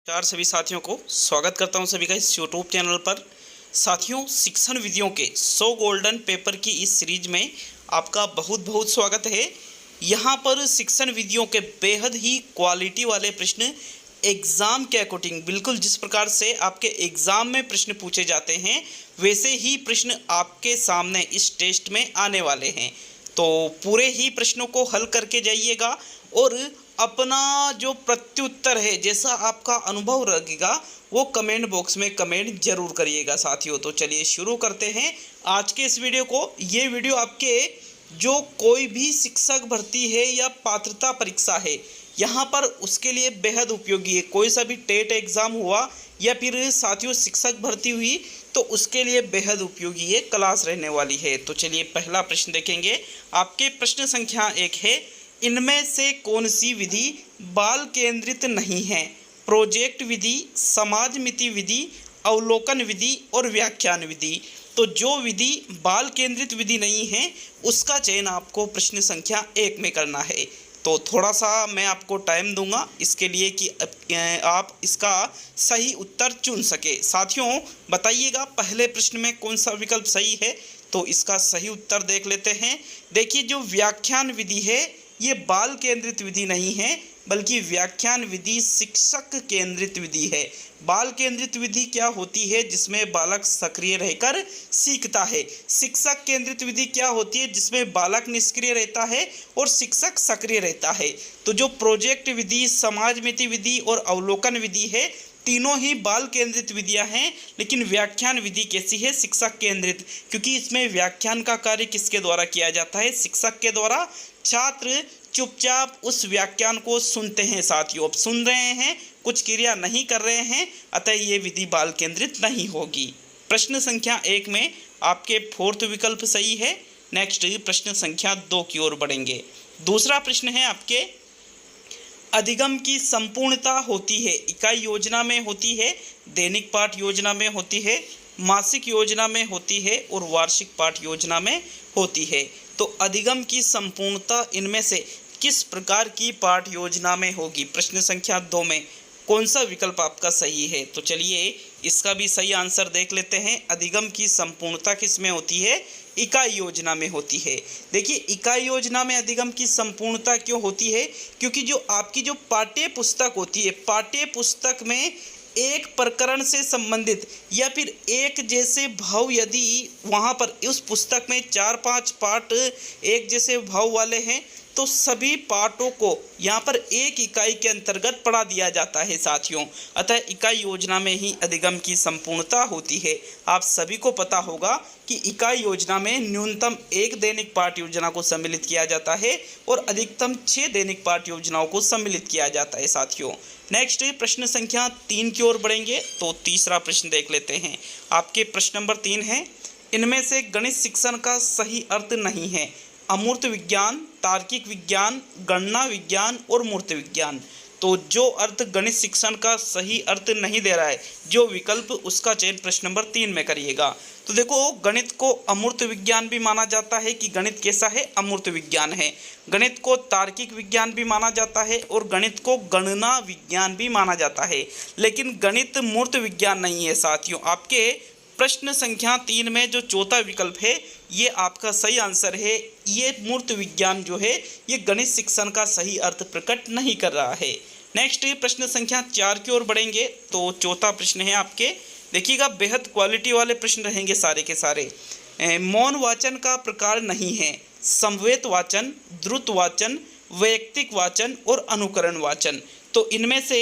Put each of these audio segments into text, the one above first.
चार सभी साथियों को स्वागत करता हूं सभी का इस यूट्यूब चैनल पर। साथियों, शिक्षण विधियों के 100 गोल्डन पेपर की इस सीरीज में आपका बहुत बहुत स्वागत है। यहां पर शिक्षण विधियों के बेहद ही क्वालिटी वाले प्रश्न एग्ज़ाम के अकॉर्डिंग, बिल्कुल जिस प्रकार से आपके एग्ज़ाम में प्रश्न पूछे जाते हैं वैसे ही प्रश्न आपके सामने इस टेस्ट में आने वाले हैं। तो पूरे ही प्रश्नों को हल करके जाइएगा और अपना जो प्रत्युत्तर है, जैसा आपका अनुभव रहेगा वो कमेंट बॉक्स में कमेंट जरूर करिएगा साथियों। तो चलिए शुरू करते हैं आज के इस वीडियो को। ये वीडियो आपके जो कोई भी शिक्षक भर्ती है या पात्रता परीक्षा है, यहाँ पर उसके लिए बेहद उपयोगी है। कोई सा भी टेट एग्ज़ाम हुआ या फिर साथियों शिक्षक भर्ती हुई तो उसके लिए बेहद उपयोगी ये क्लास रहने वाली है। तो चलिए पहला प्रश्न देखेंगे। आपके प्रश्न संख्या 1 है, इनमें से कौन सी विधि बाल केंद्रित नहीं है? प्रोजेक्ट विधि, समाज मिति विधि, अवलोकन विधि और व्याख्यान विधि। तो जो विधि बाल केंद्रित विधि नहीं है उसका चयन आपको प्रश्न संख्या 1 में करना है। तो थोड़ा सा मैं आपको टाइम दूंगा इसके लिए कि आप इसका सही उत्तर चुन सके। साथियों बताइएगा पहले प्रश्न में कौन सा विकल्प सही है। तो इसका सही उत्तर देख लेते हैं। देखिए, जो व्याख्यान विधि है ये बाल केंद्रित विधि नहीं है, बल्कि व्याख्यान विधि शिक्षक केंद्रित विधि है। बाल केंद्रित विधि क्या होती है? जिसमें बालक सक्रिय रहकर सीखता है। शिक्षक केंद्रित विधि क्या होती है? जिसमें बालक निष्क्रिय रहता है और शिक्षक सक्रिय रहता है। तो जो प्रोजेक्ट विधि, समाज मिति विधि और अवलोकन विधि है, तीनों ही बाल केंद्रित विधियां हैं। लेकिन व्याख्यान विधि कैसी है? शिक्षक केंद्रित, क्योंकि इसमें व्याख्यान का कार्य किसके द्वारा किया जाता है? शिक्षक के द्वारा। छात्र चुपचाप उस व्याख्यान को सुनते हैं साथियों, अब सुन रहे हैं, कुछ क्रिया नहीं कर रहे हैं, अतः ये विधि बाल केंद्रित नहीं होगी। प्रश्न संख्या 1 में आपके 4th विकल्प सही है। नेक्स्ट प्रश्न संख्या 2 की ओर बढ़ेंगे। दूसरा प्रश्न है आपके, अधिगम की संपूर्णता होती है इकाई योजना में होती है, दैनिक पाठ योजना में होती है, मासिक योजना में होती है और वार्षिक पाठ योजना में होती है। तो अधिगम की संपूर्णता इनमें से किस प्रकार की पाठ योजना में होगी? प्रश्न संख्या 2 में कौन सा विकल्प आपका सही है? तो चलिए इसका भी सही आंसर देख लेते हैं। अधिगम की संपूर्णता किस में होती है? इकाई योजना में होती है। देखिए, इकाई योजना में अधिगम की संपूर्णता क्यों होती है? क्योंकि जो आपकी जो पाठ्य पुस्तक होती है, पाठ्य पुस्तक में एक प्रकरण से संबंधित या फिर एक जैसे भाव यदि वहाँ पर उस पुस्तक में 4-5 पाठ एक जैसे भाव वाले हैं तो सभी पाठों को यहाँ पर एक इकाई के अंतर्गत पढ़ा दिया जाता है साथियों। अतः इकाई योजना में ही अधिगम की संपूर्णता होती है। आप सभी को पता होगा कि इकाई योजना में न्यूनतम 1 दैनिक पाठ योजना को सम्मिलित किया जाता है और अधिकतम 6 दैनिक पाठ योजनाओं को सम्मिलित किया जाता है साथियों। नेक्स्ट प्रश्न संख्या 3 की ओर बढ़ेंगे। तो तीसरा प्रश्न देख लेते हैं। आपके प्रश्न नंबर 3 है, इनमें से गणित शिक्षण का सही अर्थ नहीं है? अमूर्त विज्ञान, तार्किक विज्ञान, गणना विज्ञान और मूर्त विज्ञान। तो जो अर्थ गणित शिक्षण का सही अर्थ नहीं दे रहा है, जो विकल्प, उसका चयन प्रश्न नंबर 3 में करिएगा। तो देखो, गणित को अमूर्त विज्ञान भी माना जाता है कि गणित कैसा है? अमूर्त विज्ञान है। गणित को तार्किक विज्ञान भी माना जाता है और गणित को गणना विज्ञान भी माना जाता है। लेकिन गणित मूर्त विज्ञान नहीं है साथियों। आपके प्रश्न संख्या 3 में जो चौथा विकल्प है ये आपका सही आंसर है। ये मूर्त विज्ञान जो है ये गणित शिक्षण का सही अर्थ प्रकट नहीं कर रहा है। नेक्स्ट प्रश्न संख्या 4 की ओर बढ़ेंगे। तो चौथा प्रश्न है आपके, देखिएगा बेहद क्वालिटी वाले प्रश्न रहेंगे सारे के सारे। मौन वाचन का प्रकार नहीं है? समवेत वाचन, द्रुत वाचन, वैयक्तिक वाचन और अनुकरण वाचन। तो इनमें से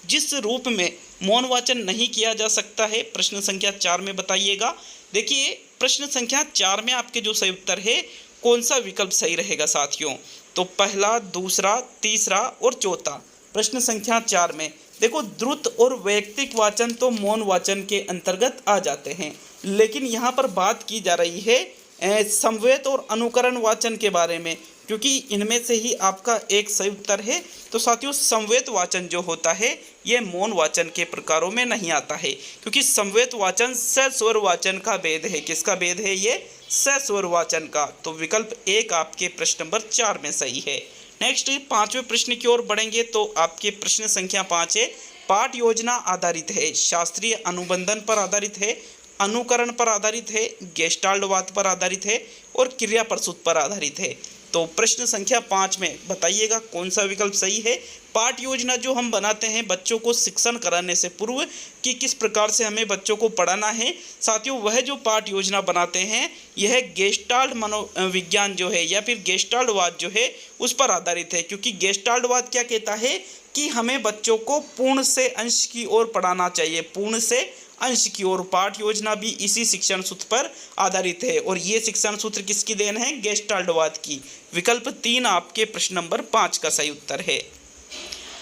जिस रूप में मौन वाचन नहीं किया जा सकता है प्रश्न संख्या 4 में बताइएगा। देखिए, प्रश्न संख्या 4 में आपके जो सही उत्तर है कौन सा विकल्प सही रहेगा साथियों? तो पहला, दूसरा, तीसरा और चौथा। प्रश्न संख्या 4 में देखो, द्रुत और वैयक्तिक वाचन तो मौन वाचन के अंतर्गत आ जाते हैं, लेकिन यहाँ पर बात की जा रही है समवेत और अनुकरण वाचन के बारे में, क्योंकि इनमें से ही आपका एक सही उत्तर है। तो साथियों, समवेत वाचन जो होता है ये मौन वाचन के प्रकारों में नहीं आता है, क्योंकि समवेत वाचन सस्वर वाचन का भेद है। किसका भेद है? ये सस्वर वाचन का। तो विकल्प 1 आपके प्रश्न नंबर 4 में सही है। नेक्स्ट 5वें प्रश्न की ओर बढ़ेंगे। तो आपके प्रश्न संख्या 5 है, पाठ योजना आधारित है, शास्त्रीय अनुबंधन पर आधारित है, अनुकरण पर आधारित है, गेस्टाल्टवाद पर आधारित है और क्रिया प्रसूत पर आधारित है। तो प्रश्न संख्या 5 में बताइएगा कौन सा विकल्प सही है। पाठ योजना जो हम बनाते हैं बच्चों को शिक्षण कराने से पूर्व कि किस प्रकार से हमें बच्चों को पढ़ाना है, साथियों वह जो पाठ योजना बनाते हैं यह गेस्टाल्ट मनोविज्ञान जो है या फिर गेस्टाल्टवाद जो है उस पर आधारित है। क्योंकि गेस्टाल्टवाद क्या कहता है कि हमें बच्चों को पूर्ण से अंश की ओर पढ़ाना चाहिए, पूर्ण से अंश की ओर। पाठ योजना भी इसी शिक्षण सूत्र पर आधारित है और ये शिक्षण सूत्र किसकी देन है? गेस्टाल्टवाद की। विकल्प 3 आपके प्रश्न नंबर 5 का सही उत्तर है।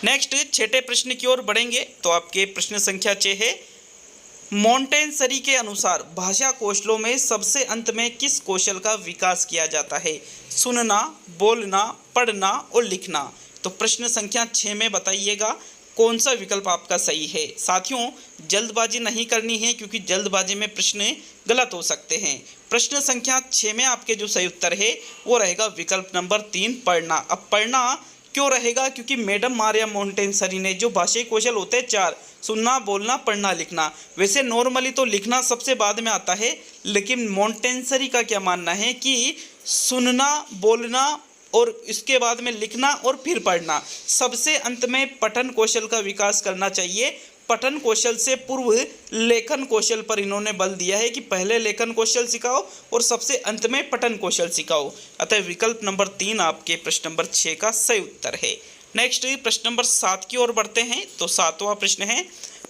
नेक्स्ट छठे प्रश्न की ओर बढ़ेंगे तो आपके प्रश्न संख्या 6 है, मॉन्टेसरी के अनुसार भाषा कौशलों में सबसे अंत में किस कौशल का विकास किया जाता है? सुनना, बोलना, पढ़ना और लिखना। तो प्रश्न संख्या 6 में बताइएगा कौन सा विकल्प आपका सही है। साथियों जल्दबाजी नहीं करनी है क्योंकि जल्दबाजी में प्रश्न गलत हो सकते हैं। प्रश्न संख्या 6 में आपके जो सही उत्तर है वो रहेगा विकल्प नंबर 3 पढ़ना। अब पढ़ना क्यों रहेगा? क्योंकि मैडम मारिया मॉन्टेसरी ने जो भाषाई कौशल होते हैं 4, सुनना, बोलना, पढ़ना, लिखना। वैसे नॉर्मली तो लिखना सबसे बाद में आता है, लेकिन मॉन्टेसरी का क्या मानना है कि सुनना, बोलना और इसके बाद में लिखना और फिर पढ़ना, सबसे अंत में पठन कौशल का विकास करना चाहिए। पठन कौशल से पूर्व लेखन कौशल पर इन्होंने बल दिया है कि पहले लेखन कौशल सिखाओ और सबसे अंत में पठन कौशल सिखाओ। अतः विकल्प नंबर 3 आपके प्रश्न नंबर 6 का सही उत्तर है। नेक्स्ट प्रश्न नंबर 7 की ओर बढ़ते हैं तो 7वां प्रश्न है,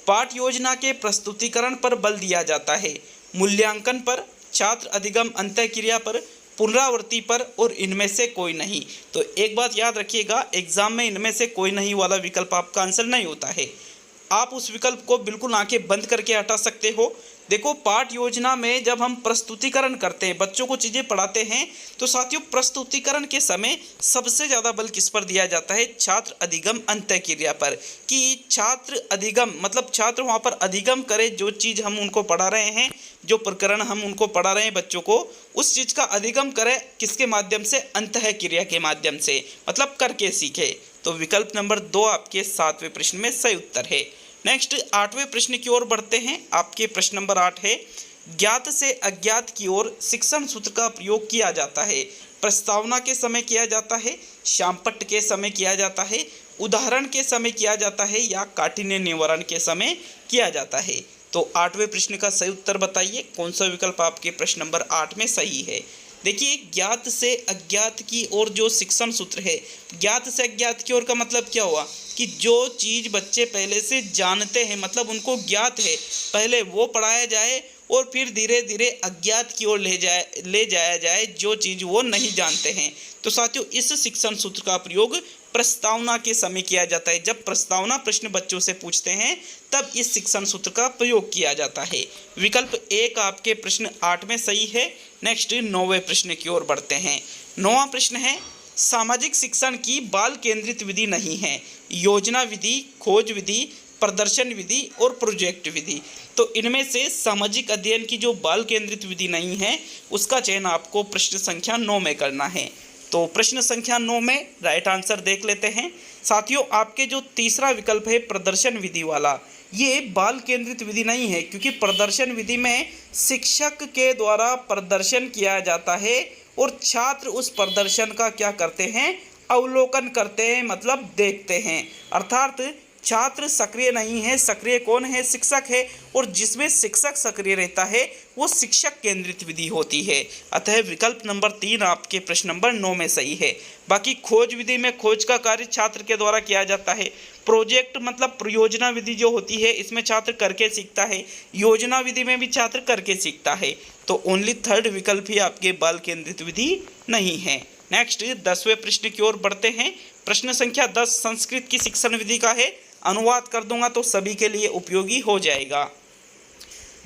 पाठ योजना के प्रस्तुतिकरण पर बल दिया जाता है, मूल्यांकन पर, छात्र अधिगम अंतःक्रिया पर, पुनरावृत्ति पर और इनमें से कोई नहीं। तो एक बात याद रखिएगा, एग्जाम में इनमें से कोई नहीं वाला विकल्प आपका आंसर नहीं होता है। आप उस विकल्प को बिल्कुल आंखें बंद करके हटा सकते हो। देखो पाठ योजना में जब हम प्रस्तुतिकरण करते हैं, बच्चों को चीज़ें पढ़ाते हैं, तो साथियों प्रस्तुतिकरण के समय सबसे ज़्यादा बल किस पर दिया जाता है? छात्र अधिगम अंतःक्रिया पर। कि छात्र अधिगम मतलब छात्र वहाँ पर अधिगम करे, जो चीज़ हम उनको पढ़ा रहे हैं, जो प्रकरण हम उनको पढ़ा रहे हैं बच्चों को, उस चीज़ का अधिगम करे किसके माध्यम से? अंतःक्रिया के माध्यम से, मतलब करके सीखे। तो विकल्प नंबर 2 आपके 7वें प्रश्न में सही उत्तर है। नेक्स्ट 8वें प्रश्न की ओर बढ़ते हैं। आपके प्रश्न नंबर 8 है, ज्ञात से अज्ञात की ओर शिक्षण सूत्र का प्रयोग किया जाता है, प्रस्तावना के समय किया जाता है, शामपट्ट के समय किया जाता है, उदाहरण के समय किया जाता है या काठिन्य निवारण के समय किया जाता है। तो 8वें प्रश्न का सही उत्तर बताइए, कौन सा विकल्प आपके प्रश्न नंबर 8 में सही है। देखिए ज्ञात से अज्ञात की ओर जो शिक्षण सूत्र है, ज्ञात से अज्ञात की ओर का मतलब क्या हुआ कि जो चीज़ बच्चे पहले से जानते हैं, मतलब उनको ज्ञात है, पहले वो पढ़ाया जाए और फिर धीरे धीरे अज्ञात की ओर ले जाया जाए जो चीज़ वो नहीं जानते हैं। तो साथियों इस शिक्षण सूत्र का प्रयोग प्रस्तावना के समय किया जाता है। जब प्रस्तावना प्रश्न बच्चों से पूछते हैं तब इस शिक्षण सूत्र का प्रयोग किया जाता है। विकल्प 1 आपके प्रश्न 8 में सही है। नेक्स्ट 9वें प्रश्न की ओर बढ़ते हैं। 9वां प्रश्न है, सामाजिक शिक्षण की बाल केंद्रित विधि नहीं है, योजना विधि, खोज विधि, प्रदर्शन विधि और प्रोजेक्ट विधि। तो इनमें से सामाजिक अध्ययन की जो बाल केंद्रित विधि नहीं है उसका चयन आपको प्रश्न संख्या 9 में करना है। तो प्रश्न संख्या 9 में राइट आंसर देख लेते हैं। साथियों आपके जो तीसरा विकल्प है प्रदर्शन विधि वाला, ये बाल केंद्रित विधि नहीं है, क्योंकि प्रदर्शन विधि में शिक्षक के द्वारा प्रदर्शन किया जाता है और छात्र उस प्रदर्शन का क्या करते हैं? अवलोकन करते हैं, मतलब देखते हैं। अर्थात छात्र सक्रिय नहीं है, सक्रिय कौन है? शिक्षक है, और जिसमें शिक्षक सक्रिय रहता है वो शिक्षक केंद्रित विधि होती है। अतः विकल्प नंबर 3 आपके प्रश्न नंबर 9 में सही है। बाकी खोज विधि में खोज का कार्य छात्र के द्वारा किया जाता है। प्रोजेक्ट मतलब प्रयोजना विधि जो होती है इसमें छात्र करके सीखता है। योजना विधि में भी छात्र करके सीखता है। तो ओनली 3rd विकल्प ही आपके बाल केंद्रित विधि नहीं है। नेक्स्ट 10वें प्रश्न की ओर बढ़ते हैं। प्रश्न संख्या 10 संस्कृत की शिक्षण विधि का है। अनुवाद कर दूंगा तो सभी के लिए उपयोगी हो जाएगा।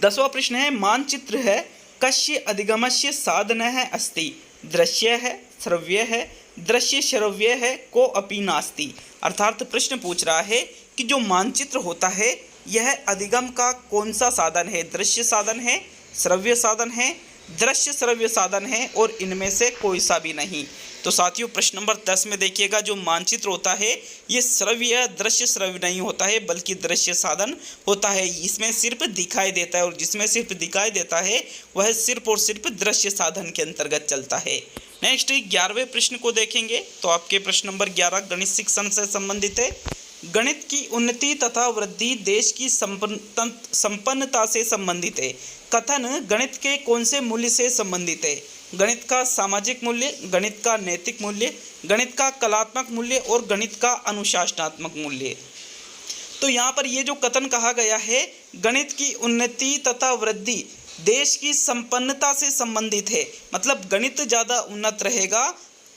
10वां प्रश्न है, मानचित्र है, कस्य अधिगमस्य साधनः अस्ति, दृश्य है, श्रव्य है, दृश्य श्रव्य है, को अपि नास्ति। अर्थात प्रश्न पूछ रहा है कि जो मानचित्र होता है यह अधिगम का कौन सा साधन है? दृश्य साधन है, श्रव्य साधन है, दृश्य श्रव्य साधन है और इनमें से कोई सा भी नहीं। तो साथियों प्रश्न नंबर 10 में देखिएगा, जो मानचित्र होता है ये श्रव्य दृश्य श्रव्य नहीं होता है बल्कि दृश्य साधन होता है। इसमें सिर्फ दिखाई देता है और जिसमें सिर्फ दिखाई देता है वह सिर्फ और सिर्फ दृश्य साधन के अंतर्गत चलता है। नेक्स्ट 11वें प्रश्न को देखेंगे तो आपके प्रश्न नंबर 11 गणित शिक्षण से संबंधित है। गणित की उन्नति तथा वृद्धि देश की संपन्नता से संबंधित है। कथन गणित के कौन से मूल्य से संबंधित है? गणित का सामाजिक मूल्य, गणित का नैतिक मूल्य, गणित का कलात्मक मूल्य और गणित का अनुशासनात्मक मूल्य। तो यहाँ पर ये जो कथन कहा गया है, गणित की उन्नति तथा वृद्धि देश की संपन्नता से संबंधित है, मतलब गणित ज़्यादा उन्नत रहेगा,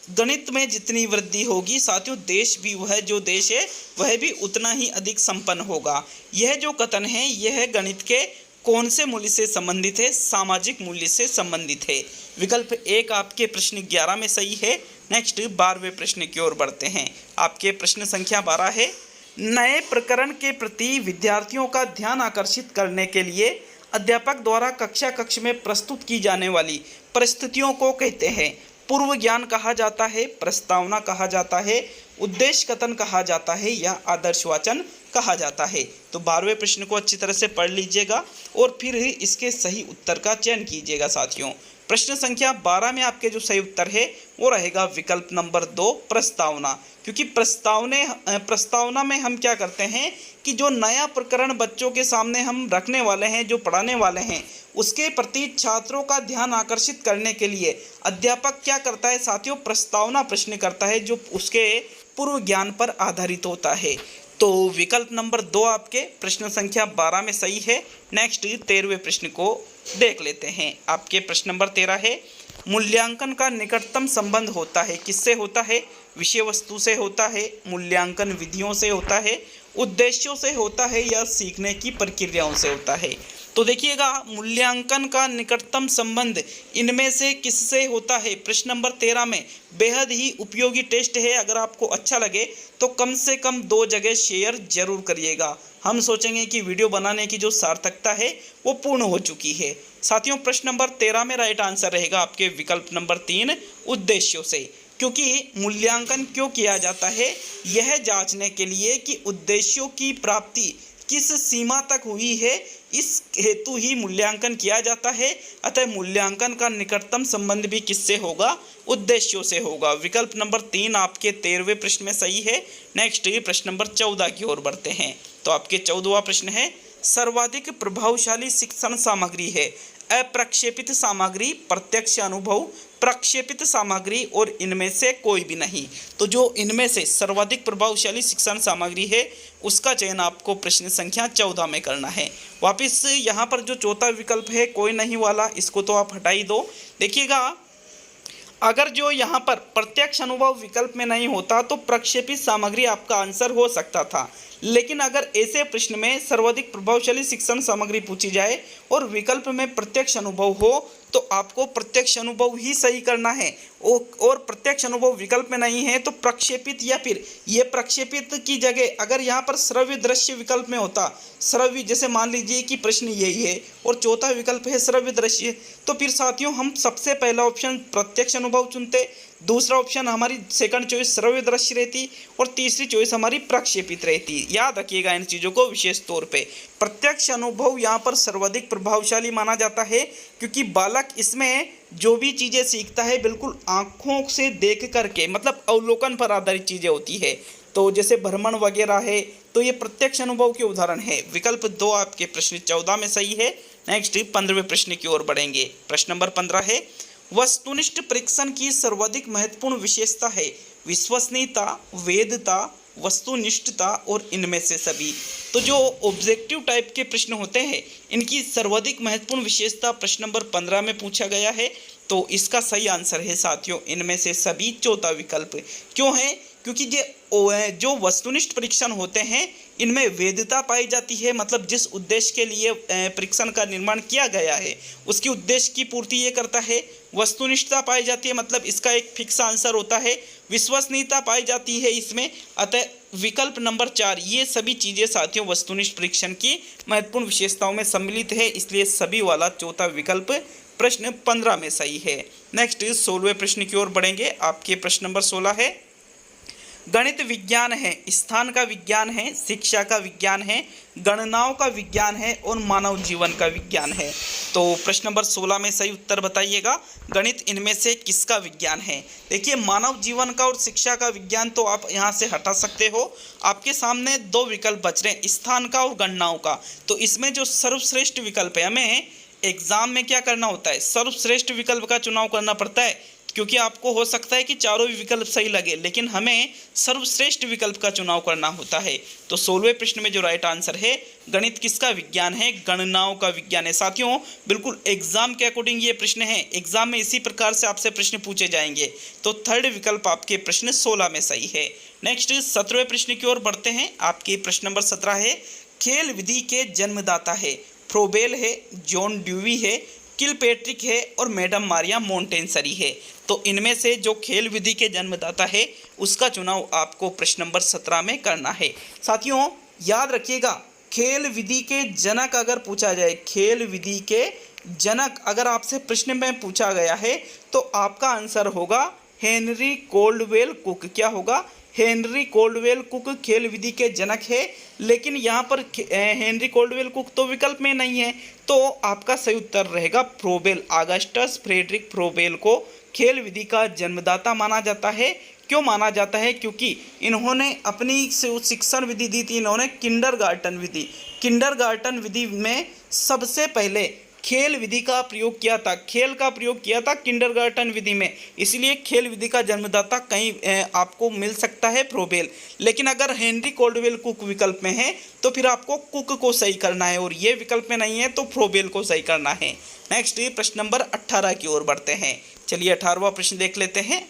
गणित में जितनी वृद्धि होगी साथियों देश भी, वह जो देश है वह भी उतना ही अधिक संपन्न होगा। यह जो कथन है यह गणित के कौन से मूल्य से संबंधित है? सामाजिक मूल्य से संबंधित है। विकल्प 1 आपके प्रश्न 11 में सही है। नेक्स्ट 12वें प्रश्न की ओर बढ़ते हैं। आपके प्रश्न संख्या 12 है, नए प्रकरण के प्रति विद्यार्थियों का ध्यान आकर्षित करने के लिए अध्यापक द्वारा कक्ष में प्रस्तुत की जाने वाली परिस्थितियों को कहते हैं? पूर्व ज्ञान कहा जाता है, प्रस्तावना कहा जाता है, उद्देश्य कथन कहा जाता है या आदर्श वाचन कहा जाता है? तो 12वें प्रश्न को अच्छी तरह से पढ़ लीजिएगा और फिर इसके सही उत्तर का चयन कीजिएगा साथियों। प्रश्न संख्या 12 में आपके जो सही उत्तर है वो रहेगा विकल्प नंबर 2 प्रस्तावना, क्योंकि प्रस्तावना में हम क्या करते हैं कि जो नया प्रकरण बच्चों के सामने हम रखने वाले हैं, जो पढ़ाने वाले हैं, उसके प्रति छात्रों का ध्यान आकर्षित करने के लिए अध्यापक क्या करता है साथियों? प्रस्तावना प्रश्न करता है जो उसके पूर्व ज्ञान पर आधारित होता है। तो विकल्प नंबर 2 आपके प्रश्न संख्या 12 में सही है। नेक्स्ट 13वें प्रश्न को देख लेते हैं। आपके प्रश्न नंबर 13 है, मूल्यांकन का निकटतम संबंध होता है, किससे होता है? विषय वस्तु से होता है, मूल्यांकन विधियों से होता है, उद्देश्यों से होता है या सीखने की प्रक्रियाओं से होता है? तो देखिएगा, मूल्यांकन का निकटतम संबंध इनमें से किससे होता है? प्रश्न नंबर 13 में बेहद ही उपयोगी टेस्ट है। अगर आपको अच्छा लगे तो कम से कम 2 जगह शेयर जरूर करिएगा। हम सोचेंगे कि वीडियो बनाने की जो सार्थकता है वो पूर्ण हो चुकी है। साथियों प्रश्न नंबर 13 में राइट आंसर रहेगा आपके विकल्प नंबर 3 उद्देश्यों से, क्योंकि मूल्यांकन क्यों किया जाता है? यह जांचने के लिए कि उद्देश्यों की प्राप्ति किस सीमा तक हुई है, इस हेतु ही मूल्यांकन किया जाता है। अतः मूल्यांकन का निकटतम संबंध भी किससे होगा? उद्देश्यों से होगा। विकल्प नंबर 3 आपके 13वें प्रश्न में सही है। नेक्स्ट प्रश्न नंबर 14 की ओर बढ़ते हैं। तो आपके 14वां प्रश्न है, सर्वाधिक प्रभावशाली शिक्षण सामग्री है अप्रक्षेपित सामग्री, प्रत्यक्ष अनुभव, प्रक्षेपित सामग्री और इनमें से कोई भी नहीं। तो जो इनमें से सर्वाधिक प्रभावशाली शिक्षण सामग्री है उसका चयन आपको प्रश्न संख्या 14 में करना है। वापस यहाँ पर जो चौथा विकल्प है कोई नहीं वाला, इसको तो आप हटा ही दो। देखिएगा, अगर जो यहाँ पर प्रत्यक्ष अनुभव विकल्प में नहीं होता तो प्रक्षेपित सामग्री आपका आंसर हो सकता था, लेकिन अगर ऐसे प्रश्न में सर्वाधिक प्रभावशाली शिक्षण सामग्री पूछी जाए और विकल्प में प्रत्यक्ष अनुभव हो तो आपको प्रत्यक्ष अनुभव ही सही करना है। और प्रत्यक्ष अनुभव विकल्प में नहीं है तो प्रक्षेपित, या फिर ये प्रक्षेपित की जगह अगर यहाँ पर श्रव्य दृश्य विकल्प में होता, श्रव्य जैसे मान लीजिए कि प्रश्न यही है और चौथा विकल्प है श्रव्य दृश्य, तो फिर साथियों हम सबसे पहला ऑप्शन प्रत्यक्ष अनुभव चुनते, दूसरा ऑप्शन हमारी सेकंड चॉइस श्रव्य दृश्य रहती और तीसरी चॉइस हमारी प्रक्षेपित रहती। याद रखिएगा इन चीज़ों को विशेष तौर पे। प्रत्यक्ष अनुभव यहाँ पर सर्वाधिक प्रभावशाली माना जाता है, क्योंकि बालक इसमें जो भी चीज़ें सीखता है बिल्कुल आँखों से देख करके, मतलब अवलोकन पर आधारित चीज़ें होती है। तो जैसे भ्रमण वगैरह है, तो ये प्रत्यक्ष अनुभव के उदाहरण है। विकल्प 2 आपके प्रश्न 14 में सही है। नेक्स्ट 15वें प्रश्न की ओर बढ़ेंगे। प्रश्न नंबर 15 है, वस्तुनिष्ठ परीक्षण की सर्वाधिक महत्वपूर्ण विशेषता है विश्वसनीयता, वैधता, वस्तुनिष्ठता और इनमें से सभी। तो जो ऑब्जेक्टिव टाइप के प्रश्न होते हैं इनकी सर्वाधिक महत्वपूर्ण विशेषता प्रश्न नंबर 15 में पूछा गया है। तो इसका सही आंसर है साथियों इनमें से सभी, चौथा विकल्प। क्यों है? क्योंकि जो वस्तुनिष्ठ परीक्षण होते हैं इनमें वैधता पाई जाती है, मतलब जिस उद्देश्य के लिए परीक्षण का निर्माण किया गया है उसकी उद्देश्य की पूर्ति ये करता है। वस्तुनिष्ठता पाई जाती है, मतलब इसका एक फिक्स आंसर होता है। विश्वसनीयता पाई जाती है इसमें। अतः विकल्प नंबर 4 ये सभी चीज़ें साथियों वस्तुनिष्ठ परीक्षण की महत्वपूर्ण विशेषताओं में सम्मिलित है, इसलिए सभी वाला चौथा विकल्प प्रश्न 15 में सही है। नेक्स्ट 16वें प्रश्न की ओर बढ़ेंगे। आपके प्रश्न नंबर 16 है, गणित विज्ञान है, स्थान का विज्ञान है, शिक्षा का विज्ञान है, गणनाओं का विज्ञान है और मानव जीवन का विज्ञान है। तो प्रश्न नंबर 16 में सही उत्तर बताइएगा, गणित इनमें से किसका विज्ञान है। देखिए, मानव जीवन का और शिक्षा का विज्ञान तो आप यहाँ से हटा सकते हो। आपके सामने दो विकल्प बच रहे हैं, स्थान का और गणनाओं का। तो इसमें जो सर्वश्रेष्ठ विकल्प है, हमें एग्जाम में क्या करना होता है, सर्वश्रेष्ठ विकल्प का चुनाव करना पड़ता है, क्योंकि आपको हो सकता है कि चारों भी विकल्प सही लगे, लेकिन हमें सर्वश्रेष्ठ विकल्प का चुनाव करना होता है। तो 16वें प्रश्न में जो राइट आंसर है, गणित किसका विज्ञान है, गणनाओं का विज्ञान है। साथियों, बिल्कुल एग्जाम के अकॉर्डिंग ये प्रश्न है, एग्जाम में इसी प्रकार से आपसे प्रश्न पूछे जाएंगे। तो थर्ड विकल्प आपके प्रश्न 16 में सही है। नेक्स्ट 17वें प्रश्न की ओर बढ़ते हैं। आपके प्रश्न नंबर 17 है, खेल विधि के जन्मदाता है, फ्रोबेल है, जॉन ड्यूवी है, किलपेट्रिक है और मैडम मारिया मोंटेसरी है। तो इनमें से जो खेल विधि के जन्मदाता है उसका चुनाव आपको प्रश्न नंबर 17 में करना है। साथियों, याद रखिएगा, खेल विधि के जनक अगर पूछा जाए, खेल विधि के जनक अगर आपसे प्रश्न में पूछा गया है तो आपका आंसर होगा हेनरी कोल्डवेल कुक। क्या होगा, हेनरी कोल्डवेल कुक खेल विधि के जनक है। लेकिन यहाँ पर हेनरी कोल्डवेल कुक तो विकल्प में नहीं है, तो आपका सही उत्तर रहेगा फ्रोबेल। अगस्टस फ्रेडरिक फ्रोबेल को खेल विधि का जन्मदाता माना जाता है। क्यों माना जाता है, क्योंकि इन्होंने अपनी शिक्षण विधि दी थी, इन्होंने किंडरगार्टन विधि, किंडरगार्टन विधि में सबसे पहले खेल विधि का प्रयोग किया था, खेल का प्रयोग किया था किंडरगार्टन विधि में। इसलिए खेल विधि का जन्मदाता कहीं आपको मिल सकता है फ्रोबेल। लेकिन अगर हेनरी कोल्डवेल कुक विकल्प में है तो फिर आपको कुक को सही करना है, और ये विकल्प में नहीं है तो फ्रोबेल को सही करना है। नेक्स्ट प्रश्न नंबर 18 की ओर बढ़ते हैं। चलिए 18वां प्रश्न देख लेते हैं।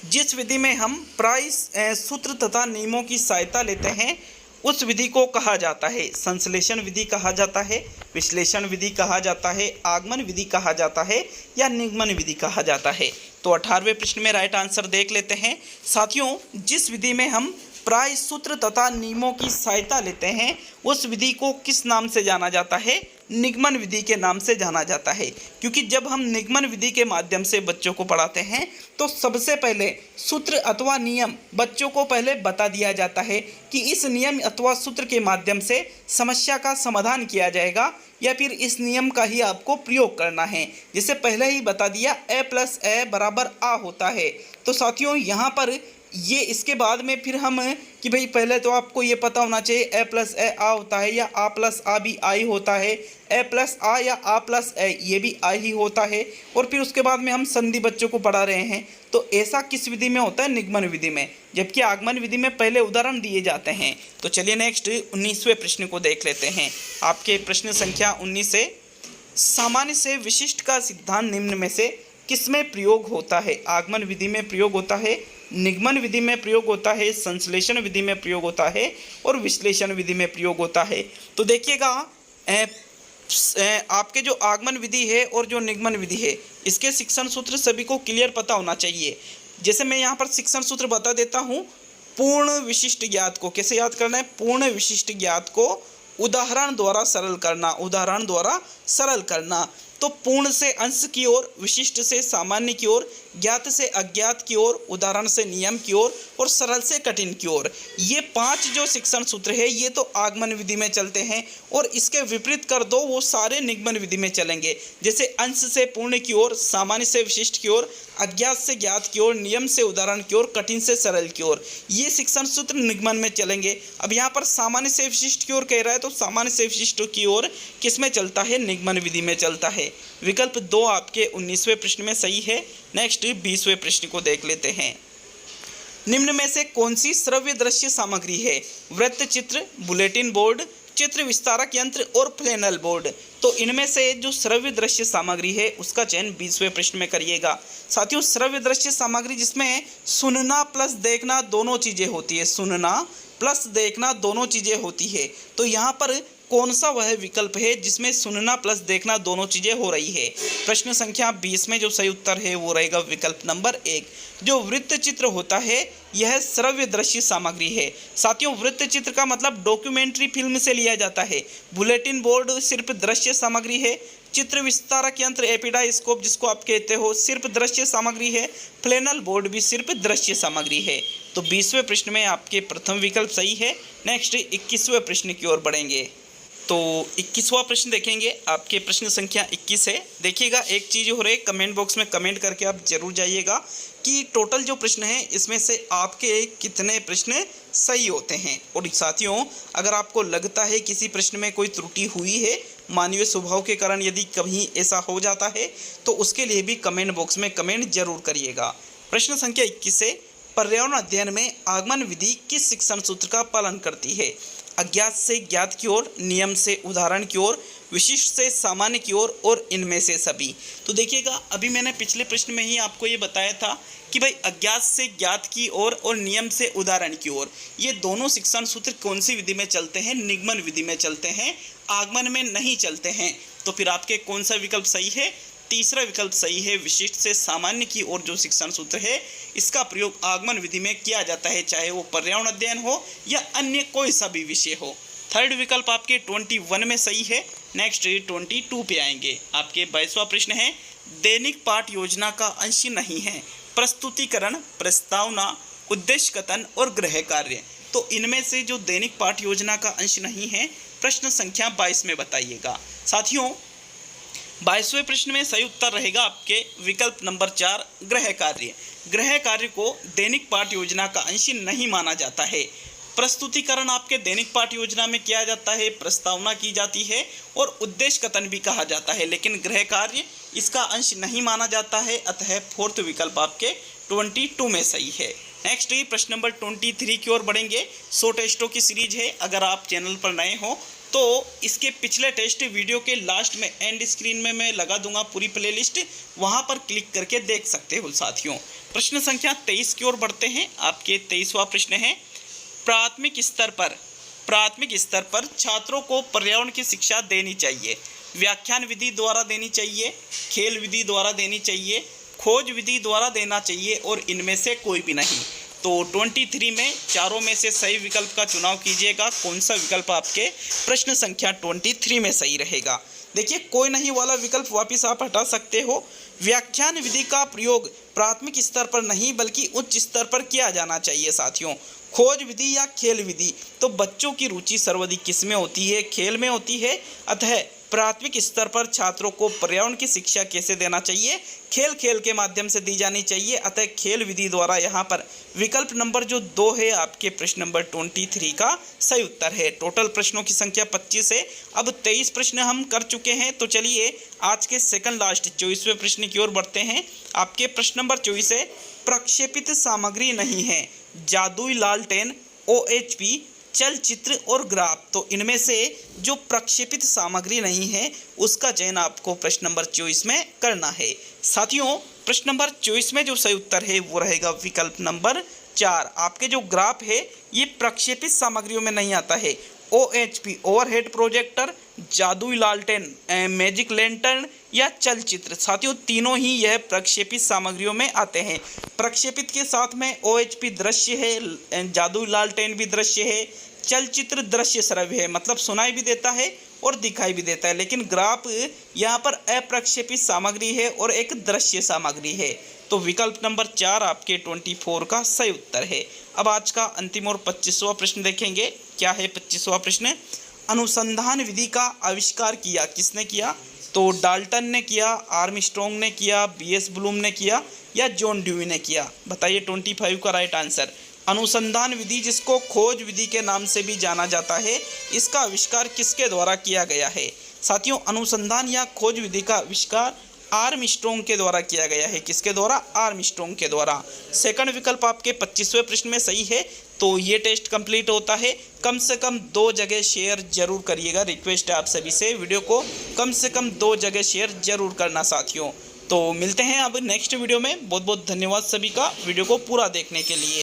जिस विधि में हम प्राय सूत्र तथा नियमों की सहायता लेते हैं उस विधि को कहा जाता है संश्लेषण विधि कहा जाता है, विश्लेषण विधि कहा जाता है, आगमन विधि कहा जाता है या निगमन विधि कहा जाता है। तो 18वें प्रश्न में राइट आंसर देख लेते हैं। साथियों, जिस विधि में हम प्राय सूत्र तथा नियमों की सहायता लेते हैं उस विधि को किस नाम से जाना जाता है, निगमन विधि के नाम से जाना जाता है। क्योंकि जब हम निगमन विधि के माध्यम से बच्चों को पढ़ाते हैं तो सबसे पहले सूत्र अथवा नियम बच्चों को पहले बता दिया जाता है कि इस नियम अथवा सूत्र के माध्यम से समस्या का समाधान किया जाएगा या फिर इस नियम का ही आपको प्रयोग करना है। जिसे पहले ही बता दिया a + a = a होता है। तो साथियों, यहाँ पर ये इसके बाद में फिर हम कि भाई पहले तो आपको ये पता होना चाहिए a + a आ होता है या a + a भी आ ही होता है, a + a या a + a ये भी आ ही होता है। और फिर उसके बाद में हम संधि बच्चों को पढ़ा रहे हैं, तो ऐसा किस विधि में होता है, निगमन विधि में, जबकि आगमन विधि में पहले उदाहरण दिए जाते हैं। तो चलिए नेक्स्ट 19वें प्रश्न को देख लेते हैं। आपके प्रश्न संख्या 19 से, सामान्य से विशिष्ट का सिद्धांत निम्न में से किसमें प्रयोग होता है। आगमन विधि में प्रयोग होता है, निगमन विधि में प्रयोग होता है, संश्लेषण विधि में प्रयोग होता है और विश्लेषण विधि में प्रयोग होता है। तो देखिएगा, आपके जो आगमन विधि है और जो निगमन विधि है इसके शिक्षण सूत्र सभी को क्लियर पता होना चाहिए। जैसे मैं यहाँ पर शिक्षण सूत्र बता देता हूँ। पूर्ण विशिष्ट ज्ञात को कैसे याद करना है, पूर्ण विशिष्ट ज्ञात को उदाहरण द्वारा सरल करना, उदाहरण द्वारा सरल करना। तो पूर्ण से अंश की ओर, विशिष्ट से सामान्य की ओर, ज्ञात से अज्ञात की ओर, उदाहरण से नियम की ओर और सरल से कठिन की ओर। ये 5 जो शिक्षण सूत्र है ये तो आगमन विधि में चलते हैं, और इसके विपरीत कर दो वो सारे निगमन विधि में चलेंगे। जैसे अंश से पूर्ण की ओर, सामान्य से विशिष्ट की ओर, अज्ञात से ज्ञात की ओर, नियम से उदाहरण की ओर, कठिन से सरल की ओर, ये शिक्षण सूत्र निगमन में चलेंगे। अब यहाँ पर सामान्य से विशिष्ट की ओर कह रहा है तो सामान्य से विशिष्ट की ओर किस में चलता है, निगमन विधि में चलता है। विकल्प 2 आपके 19वें प्रश्न में सही है। नेक्स्ट 20वें प्रश्न को देख लेते हैं। निम्न में से कौन सी श्रव्य दृश्य सामग्री है, वृत्त चित्र, बुलेटिन बोर्ड, चित्र विस्तारक यंत्र और फ्लैनल बोर्ड। तो इनमें से जो श्रव्य दृश्य सामग्री है उसका चयन 20वें प्रश्न में करिएगा। साथियों, श्रव्य दृश्य सामग्री जिसमें सुनना प्लस देखना दोनों चीज़ें होती है, सुनना प्लस देखना दोनों चीज़ें होती है। तो यहाँ पर कौन सा वह विकल्प है जिसमें सुनना प्लस देखना दोनों चीज़ें हो रही है। प्रश्न संख्या 20 में जो सही उत्तर है वो रहेगा विकल्प नंबर 1। जो वृत्त चित्र होता है यह श्रव्य दृश्य सामग्री है। साथियों, वृत्त चित्र का मतलब डॉक्यूमेंट्री फिल्म से लिया जाता है। बुलेटिन बोर्ड सिर्फ दृश्य सामग्री है। चित्र विस्तारक यंत्र एपिडाइस्कोप जिसको आप कहते हो सिर्फ दृश्य सामग्री है। फ्लैनल बोर्ड भी सिर्फ दृश्य सामग्री है। तो 20वें प्रश्न में आपके प्रथम विकल्प सही है। नेक्स्ट 21वें प्रश्न की ओर बढ़ेंगे। तो 21वां प्रश्न देखेंगे, आपके प्रश्न संख्या 21 है। देखिएगा, एक चीज़ हो रही है, कमेंट बॉक्स में कमेंट करके आप जरूर जाइएगा कि टोटल जो प्रश्न है इसमें से आपके कितने प्रश्न सही होते हैं। और साथियों, अगर आपको लगता है किसी प्रश्न में कोई त्रुटि हुई है, मानवीय स्वभाव के कारण यदि कभी ऐसा हो जाता है, तो उसके लिए भी कमेंट बॉक्स में कमेंट जरूर करिएगा। प्रश्न संख्या 21 है, पर्यावरण अध्ययन में आगमन विधि किस शिक्षण सूत्र का पालन करती है? अज्ञात से ज्ञात की ओर, नियम से उदाहरण की ओर, विशिष्ट से सामान्य की ओर और इनमें से सभी। तो देखिएगा, अभी मैंने पिछले प्रश्न में ही आपको ये बताया था कि भाई अज्ञात से ज्ञात की ओर और नियम से उदाहरण की ओर, ये दोनों शिक्षण सूत्र कौन सी विधि में चलते हैं? निगमन विधि में चलते हैं, आगमन में नहीं चलते हैं। तो फिर आपके कौन सा विकल्प सही है? तीसरा विकल्प सही है। विशिष्ट से सामान्य की ओर जो शिक्षण सूत्र है इसका प्रयोग आगमन विधि में किया जाता है, चाहे वो पर्यावरण अध्ययन हो या अन्य कोई सा भी विषय हो। थर्ड विकल्प आपके 21 में सही है। नेक्स्ट 22 पे आएंगे। आपके 22वां प्रश्न है, दैनिक पाठ योजना का अंश नहीं है प्रस्तुतिकरण, प्रस्तावना, उद्देश्य कथन और गृह कार्य। तो इनमें से जो दैनिक पाठ योजना का अंश नहीं है, प्रश्न संख्या 22 में बताइएगा। साथियों, 22वें प्रश्न में सही उत्तर रहेगा आपके विकल्प नंबर 4, गृह कार्य। गृह कार्य को दैनिक पाठ योजना का अंश नहीं माना जाता है। प्रस्तुतिकरण आपके दैनिक पाठ योजना में किया जाता है, प्रस्तावना की जाती है और उद्देश्य कथन भी कहा जाता है, लेकिन गृह कार्य इसका अंश नहीं माना जाता है। अतः फोर्थ विकल्प आपके 22 में सही है। नेक्स्ट प्रश्न नंबर 23 की ओर बढ़ेंगे। 100 टेस्टों की सीरीज है। अगर आप चैनल पर नए हो तो इसके पिछले टेस्ट वीडियो के लास्ट में एंड स्क्रीन में मैं लगा दूंगा पूरी प्लेलिस्ट, वहां पर क्लिक करके देख सकते हो। साथियों, प्रश्न संख्या 23 की ओर बढ़ते हैं। आपके 23वां प्रश्न है, प्राथमिक स्तर पर छात्रों को पर्यावरण की शिक्षा देनी चाहिए। व्याख्यान विधि द्वारा देनी चाहिए, खेल विधि द्वारा देनी चाहिए, खोज विधि द्वारा देना चाहिए और इनमें से कोई भी नहीं। तो 23 में चारों में से सही विकल्प का चुनाव कीजिएगा। कौन सा विकल्प आपके प्रश्न संख्या 23 में सही रहेगा? देखिए, कोई नहीं वाला विकल्प वापस आप हटा सकते हो। व्याख्यान विधि का प्रयोग प्राथमिक स्तर पर नहीं बल्कि उच्च स्तर पर किया जाना चाहिए। साथियों, खोज विधि या खेल विधि, तो बच्चों की रुचि सर्वाधिक किस में होती है? खेल में होती है। अतः प्राथमिक स्तर पर छात्रों को पर्यावरण की शिक्षा कैसे देना चाहिए? खेल के माध्यम से दी जानी चाहिए। अतः खेल विधि द्वारा यहाँ पर विकल्प नंबर जो 2 है आपके प्रश्न नंबर 23 का सही उत्तर है। टोटल प्रश्नों की संख्या 25 है। अब 23 प्रश्न हम कर चुके हैं। तो चलिए आज के सेकंड लास्ट 24वें प्रश्न की ओर बढ़ते हैं। आपके प्रश्न नंबर 24 है, प्रक्षेपित सामग्री नहीं है जादुई लालटेन, OHP, चलचित्र और ग्राफ। तो इनमें से जो प्रक्षेपित सामग्री नहीं है उसका चयन आपको प्रश्न नंबर 24 में करना है। साथियों, प्रश्न नंबर 24 में जो सही उत्तर है वो रहेगा विकल्प नंबर 4। आपके जो ग्राफ है ये प्रक्षेपित सामग्रियों में नहीं आता है। OHP ओवरहेड प्रोजेक्टर, जादुई लालटेन, मैजिक लैंटर्न या चलचित्र, साथियों तीनों ही यह प्रक्षेपित सामग्रियों में आते हैं। प्रक्षेपित के साथ में OHP दृश्य है, जादुई लालटेन भी दृश्य है, चलचित्र दृश्य श्रव्य है, मतलब सुनाई भी देता है और दिखाई भी देता है। लेकिन ग्राफ यहाँ पर अप्रक्षेपित सामग्री है और एक दृश्य सामग्री है। तो विकल्प नंबर 4 आपके 24 का सही उत्तर है। अब आज का अंतिम और 25वां प्रश्न देखेंगे। क्या है 25वां प्रश्न? अनुसंधान विधि का आविष्कार किया किसने किया? तो डाल्टन ने किया, आर्मस्ट्रॉन्ग ने किया, BS ब्लूम ने किया या जॉन ड्यूई ने किया? बताइए 25 का राइट आंसर। अनुसंधान विधि, जिसको खोज विधि के नाम से भी जाना जाता है, इसका आविष्कार किसके द्वारा किया गया है? साथियों, अनुसंधान या खोज विधि का आविष्कार आर्मस्ट्रॉन्ग के द्वारा किया गया है। किसके द्वारा? आर्मस्ट्रॉन्ग के द्वारा। सेकंड विकल्प आपके 25वें प्रश्न में सही है। तो ये टेस्ट कंप्लीट होता है। कम से कम 2 जगह शेयर जरूर करिएगा। रिक्वेस्ट है आप सभी से, वीडियो को कम से कम 2 जगह शेयर जरूर करना साथियों। तो मिलते हैं अब नेक्स्ट वीडियो में। बहुत बहुत धन्यवाद सभी का वीडियो को पूरा देखने के लिए।